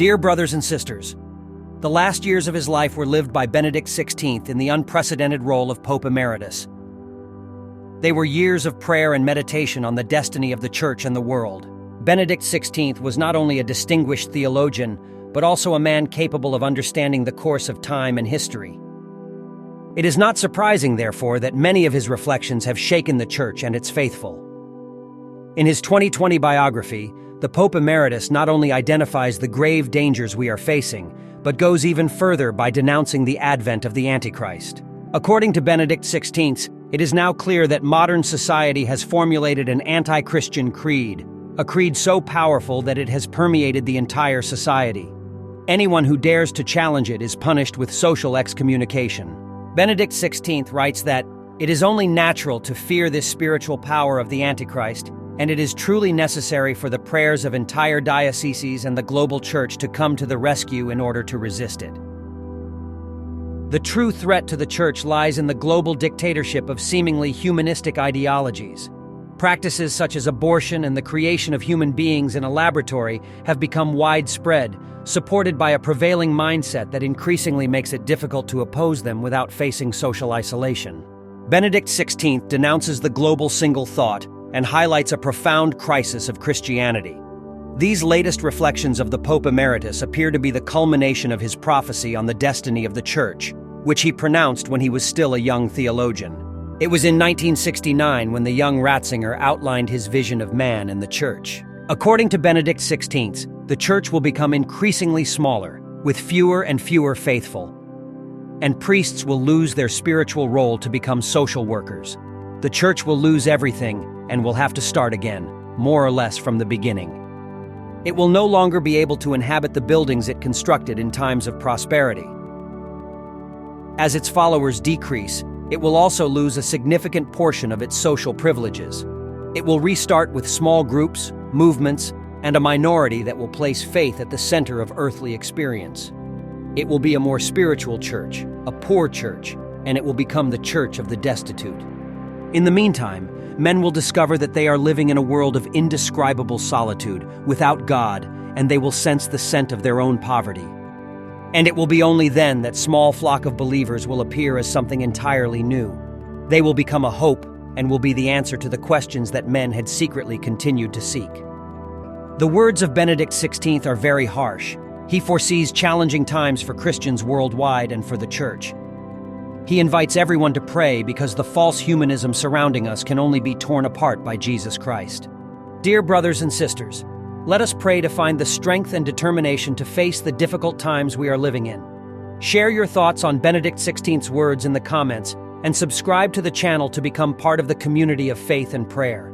Dear brothers and sisters, the last years of his life were lived by Benedict XVI in the unprecedented role of Pope Emeritus. They were years of prayer and meditation on the destiny of the Church and the world. Benedict XVI was not only a distinguished theologian, but also a man capable of understanding the course of time and history. It is not surprising, therefore, that many of his reflections have shaken the Church and its faithful. In his 2020 biography, the Pope Emeritus not only identifies the grave dangers we are facing, but goes even further by denouncing the advent of the Antichrist. According to Benedict XVI, it is now clear that modern society has formulated an anti-Christian creed, a creed so powerful that it has permeated the entire society. Anyone who dares to challenge it is punished with social excommunication. Benedict XVI writes that it is only natural to fear this spiritual power of the Antichrist, and it is truly necessary for the prayers of entire dioceses and the global Church to come to the rescue in order to resist it. The true threat to the Church lies in the global dictatorship of seemingly humanistic ideologies. Practices such as abortion and the creation of human beings in a laboratory have become widespread, supported by a prevailing mindset that increasingly makes it difficult to oppose them without facing social isolation. Benedict XVI denounces the global single thought and highlights a profound crisis of Christianity. These latest reflections of the Pope Emeritus appear to be the culmination of his prophecy on the destiny of the Church, which he pronounced when he was still a young theologian. It was in 1969 when the young Ratzinger outlined his vision of man and the Church. According to Benedict XVI, the Church will become increasingly smaller, with fewer and fewer faithful, and priests will lose their spiritual role to become social workers. The Church will lose everything and will have to start again, more or less from the beginning. It will no longer be able to inhabit the buildings it constructed in times of prosperity. As its followers decrease, it will also lose a significant portion of its social privileges. It will restart with small groups, movements, and a minority that will place faith at the center of earthly experience. It will be a more spiritual church, a poor church, and it will become the church of the destitute. In the meantime, men will discover that they are living in a world of indescribable solitude, without God, and they will sense the scent of their own poverty. And it will be only then that small flock of believers will appear as something entirely new. They will become a hope and will be the answer to the questions that men had secretly continued to seek. The words of Benedict XVI are very harsh. He foresees challenging times for Christians worldwide and for the Church. He invites everyone to pray because the false humanism surrounding us can only be torn apart by Jesus Christ. Dear brothers and sisters, let us pray to find the strength and determination to face the difficult times we are living in. Share your thoughts on Benedict XVI's words in the comments and subscribe to the channel to become part of the community of faith and prayer.